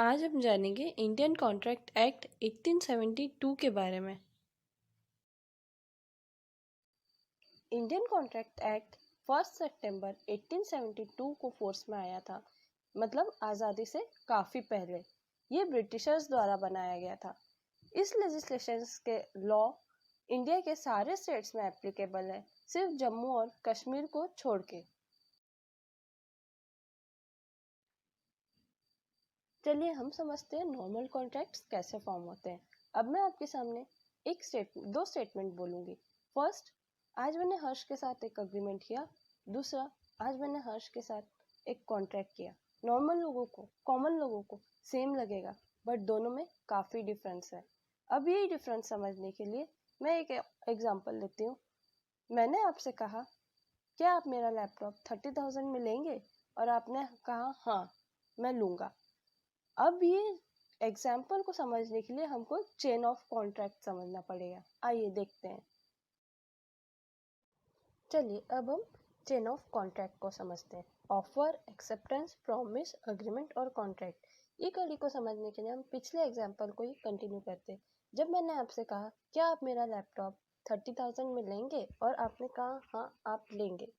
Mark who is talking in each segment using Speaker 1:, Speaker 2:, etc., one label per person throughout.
Speaker 1: आज हम जानेंगे इंडियन कॉन्ट्रैक्ट एक्ट 1872 के बारे में। इंडियन कॉन्ट्रैक्ट एक्ट 1 सितंबर 1872 को फोर्स में आया था, मतलब आज़ादी से काफ़ी पहले। ये ब्रिटिशर्स द्वारा बनाया गया था। इस लेजिस्लेशन के लॉ इंडिया के सारे स्टेट्स में एप्लीकेबल है, सिर्फ जम्मू और कश्मीर को छोड़ के। चलिए हम समझते हैं नॉर्मल कॉन्ट्रैक्ट्स कैसे फॉर्म होते हैं। अब मैं आपके सामने दो स्टेटमेंट बोलूंगी। फर्स्ट, आज मैंने हर्ष के साथ एक अग्रीमेंट किया। दूसरा, आज मैंने हर्ष के साथ एक कॉन्ट्रैक्ट किया। नॉर्मल लोगों को, कॉमन लोगों को सेम लगेगा, बट दोनों में काफ़ी डिफरेंस है। अब यही डिफरेंस समझने के लिए मैं एक एग्जांपल लेती हूँ। मैंने आपसे कहा, क्या आप मेरा लैपटॉप 30,000 में लेंगे? और आपने कहा हाँ, मैं लूँगा। अब ये एग्जाम्पल को समझने के लिए हमको चेन ऑफ कॉन्ट्रैक्ट समझना पड़ेगा। आइए देखते हैं। चलिए अब हम चेन ऑफ कॉन्ट्रैक्ट को समझते हैं। ऑफर, एक्सेप्टेंस, प्रॉमिस, अग्रीमेंट और कॉन्ट्रैक्ट। ये कड़ी को समझने के लिए हम पिछले एग्जाम्पल को ही कंटिन्यू करते हैं। जब मैंने आपसे कहा, क्या आप मेरा लैपटॉप 30,000 में लेंगे? और आपने कहा हाँ, आप लेंगे।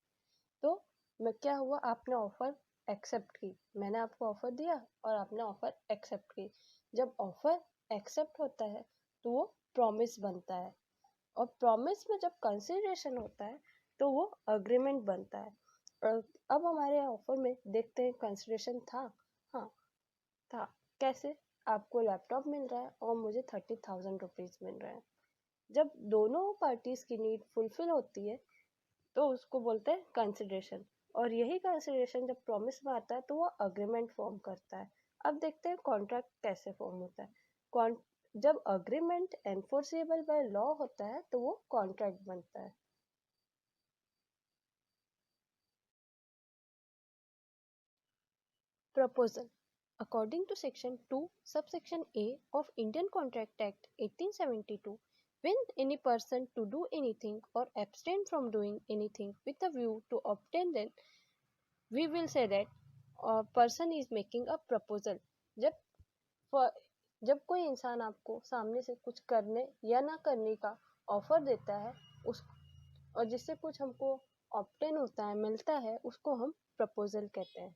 Speaker 1: तो मैं क्या हुआ, आपने ऑफर एक्सेप्ट की। मैंने आपको ऑफर दिया और आपने ऑफर एक्सेप्ट की। जब ऑफर एक्सेप्ट होता है तो वो प्रॉमिस बनता है, और प्रॉमिस में जब कंसिडरेशन होता है तो वो अग्रीमेंट बनता है। और अब हमारे ऑफर में देखते हैं, कंसिडरेशन था? हाँ था। कैसे? आपको लैपटॉप मिल रहा है और मुझे 30,000 रुपीज मिल रहा है। जब दोनों पार्टीज की नीड फुलफिल होती है तो उसको बोलते हैं कंसिडरेशन। और यही कंसिडरेशन जब प्रॉमिस में आता है तो वो अग्रीमेंट फॉर्म करता है। अब देखते हैं कॉन्ट्रैक्ट कैसे फॉर्म होता है। जब अग्रीमेंट एनफोर्सेबल बाय लॉ होता है तो वो कॉन्ट्रैक्ट बनता है। Proposal. According to Section 2, Subsection A of Indian Contract Act 1872, when any person to do anything or abstain from doing anything with a view to obtain them, we will say that a person is making a proposal। जब जब कोई इंसान आपको सामने से कुछ करने या ना करने का ऑफर देता है, उस और जिससे कुछ हमको ऑब्टेन होता है, मिलता है, उसको हम प्रपोजल कहते हैं।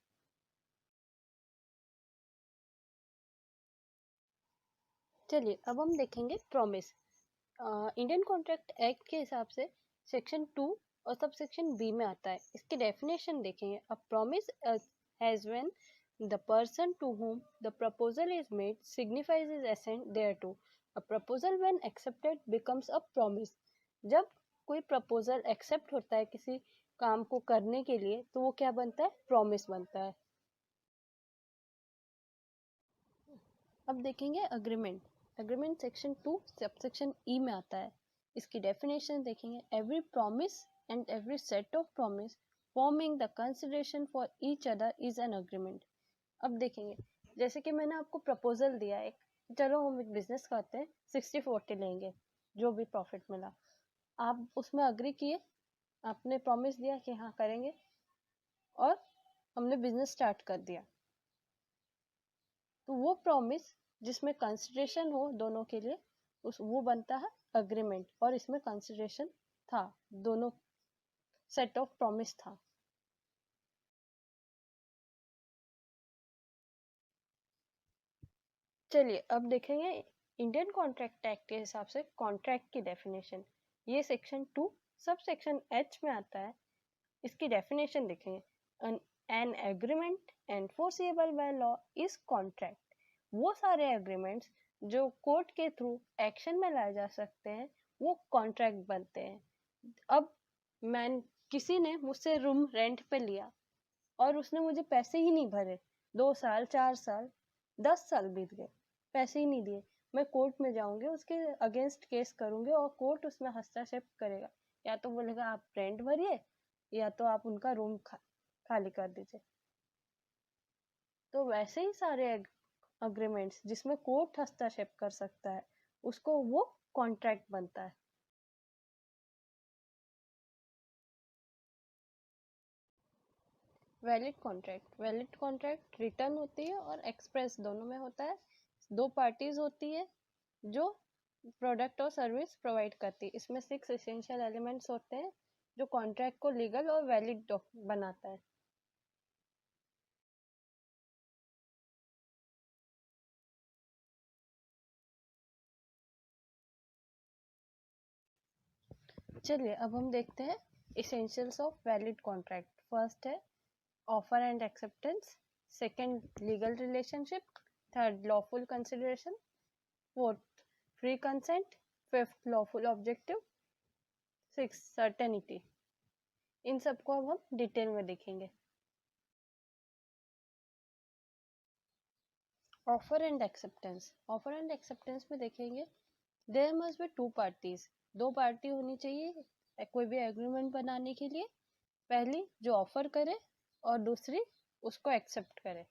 Speaker 1: चलिए अब हम देखेंगे प्रॉमिस। इंडियन कॉन्ट्रैक्ट एक्ट के हिसाब से सेक्शन 2 और सब सेक्शन बी में आता है। इसकी डेफिनेशन देखेंगे। A promise has when the person to whom the proposal is made signifies his assent thereto. A proposal when accepted becomes a promise. जब कोई प्रपोजल एक्सेप्ट होता है किसी काम को करने के लिए तो वो क्या बनता है? प्रॉमिस बनता है। अब देखेंगे अग्रीमेंट। अग्रीमेंट सेक्शन 2 सबसेक्शन ई में आता है। इसकी डेफिनेशन देखेंगे। Every promise and every set of promise forming the consideration for each other is an agreement. अब देखेंगे, जैसे कि मैंने आपको प्रपोजल दिया एक, चलो हम एक बिजनेस करते हैं, 60-40 लेंगे, जो भी प्रॉफिट मिला। आप उसमें अग्री किए, आपने प्रॉमिस दिया कि हाँ करेंगे, और हमने बिजनेस स्टार्ट कर दिया। तो वो प्रॉमिस जिसमें कंसिडरेशन हो दोनों के लिए, उस वो बनता है अग्रीमेंट। और इसमें कंसिडरेशन था, दोनों सेट ऑफ प्रॉमिस था। चलिए अब देखेंगे इंडियन कॉन्ट्रैक्ट एक्ट के हिसाब से कॉन्ट्रैक्ट की डेफिनेशन। ये सेक्शन 2 सब सेक्शन एच में आता है। इसकी डेफिनेशन देखेंगे। An agreement enforceable by law is contract. वो सारे एग्रीमेंट्स जो कोर्ट के थ्रू एक्शन में लाए जा सकते हैं वो कॉन्ट्रैक्ट बनते हैं। अब मैं किसी ने मुझसे रूम रेंट पे लिया और उसने मुझे पैसे ही नहीं भरे, 2 साल, 4 साल, 10 साल बीत गए, पैसे ही नहीं दिए। मैं कोर्ट में जाऊंगी, उसके अगेंस्ट केस करूंगी और कोर्ट उसमें हस्तक्षेप करेगा। या तो बोलेगा आप रेंट भरिए, या तो आप उनका रूम खाली कर दीजिए। तो वैसे ही सारे अग्रीमेंट्स जिसमें कोर्ट हस्तक्षेप कर सकता है उसको वो कॉन्ट्रैक्ट बनता है। वैलिड कॉन्ट्रैक्ट रिटर्न होती है और एक्सप्रेस दोनों में होता है। दो पार्टीज होती है जो प्रोडक्ट और सर्विस प्रोवाइड करती है। इसमें 6 एसेंशियल एलिमेंट्स होते हैं जो कॉन्ट्रैक्ट को लीगल और वैलिड बनाता है। चलिए अब हम देखते हैं essentials of valid contract. First है offer and acceptance, second legal relationship, third lawful consideration, fourth free consent, fifth lawful objective, six certainty. इन सबको अब हम डिटेल में देखेंगे। ऑफर एंड एक्सेप्टेंस में देखेंगे there must be two parties, दो पार्टी होनी चाहिए कोई भी एग्रीमेंट बनाने के लिए। पहली जो ऑफर करे और दूसरी उसको एक्सेप्ट करे।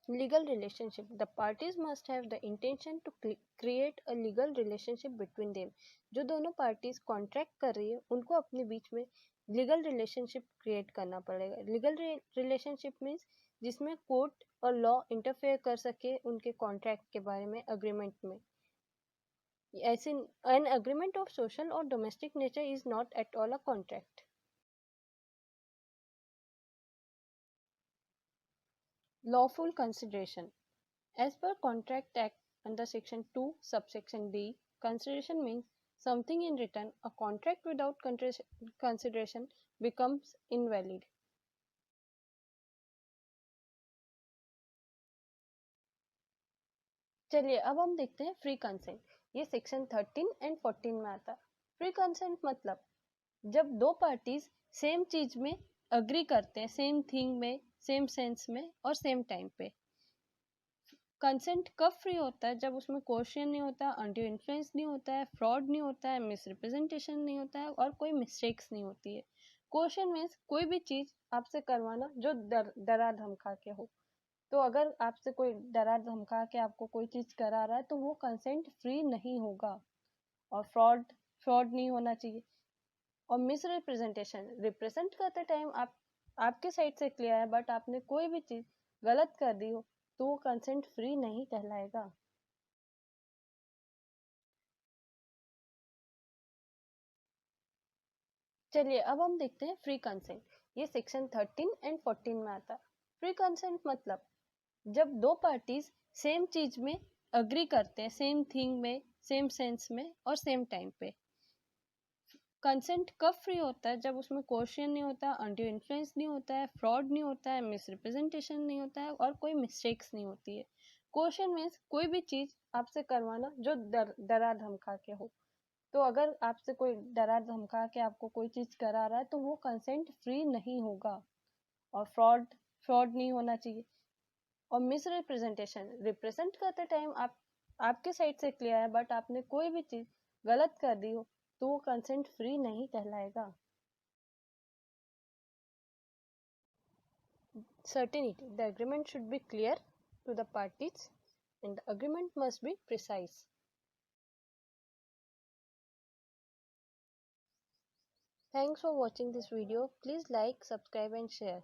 Speaker 1: Legal relationship, the parties must have the intention to create a legal relationship between them। जो दोनों पार्टीज कॉन्ट्रैक्ट कर रही है उनको अपने बीच में लीगल रिलेशनशिप क्रिएट करना पड़ेगा। लीगल रिलेशनशिप मीन्स जिसमें कोर्ट और लॉ इंटरफेयर कर सके उनके कॉन्ट्रैक्ट के बारे में अग्रीमेंट में। ऐसे एन अग्रीमेंट ऑफ सोशल और domestic nature is not at all a contract. Lawful consideration. As per Contract Act under Section 2, subsection B, consideration means something in return. A contract without consideration becomes invalid. चलिए अब हम देखते हैं free consent. ये section 13 and 14 में आता है। Free consent मतलब जब दो पार्टीज सेम चीज में अग्री करते हैं, सेम थिंग में, सेम सेंस में और सेम टाइम पे। कंसेंट कब फ्री होता है? जब उसमें कोर्शन नहीं होता, अनड्यू इन्फ्लुएंस नहीं होता है, फ्रॉड नहीं होता है, मिसरिप्रेजेंटेशन नहीं होता है और कोई मिस्टेक्स नहीं होती है। कोर्शन मीन्स कोई भी चीज आपसे करवाना जो डरा धमका के हो। तो अगर आपसे कोई डरा धमका के आपको कोई चीज करा रहा है तो वो कंसेंट फ्री नहीं होगा। और फ्रॉड नहीं होना चाहिए। और मिसरिप्रेजेंटेशन, रिप्रेजेंट करते टाइम आपके साइड से क्लियर है बट आपने कोई भी चीज गलत कर दी हो तो वो कंसेंट फ्री नहीं कहलाएगा। चलिए अब हम देखते हैं फ्री कंसेंट। ये सेक्शन 13 एंड 14 में आता है। फ्री कंसेंट मतलब जब दो पार्टीज सेम चीज में अग्री करते हैं, सेम थिंग में, सेम सेंस में और सेम टाइम पे। कंसेंट कब फ्री होता है? जब उसमें कोर्शन नहीं होता, अनड्यू इन्फ्लुएंस नहीं होता है, फ्रॉड नहीं होता है, मिसरिप्रेजेंटेशन नहीं होता है और कोई मिस्टेक्स नहीं होती है। कोर्शन मीन्स कोई भी चीज आपसे करवाना जो डरा धमका के हो। तो अगर आपसे कोई डरा धमका के आपको कोई चीज करा रहा है तो वो कंसेंट फ्री नहीं होगा। और फ्रॉड नहीं होना चाहिए। और मिसरिप्रेजेंटेशन, रिप्रेजेंट करते टाइम आपके साइड से क्लियर है बट आपने कोई भी चीज गलत कर दी हो तो वो कंसेंट फ्री नहीं कहलाएगा। Certainty, the agreement should be clear to the parties and the agreement must be precise. Thanks for watching this video. Please like, subscribe and share.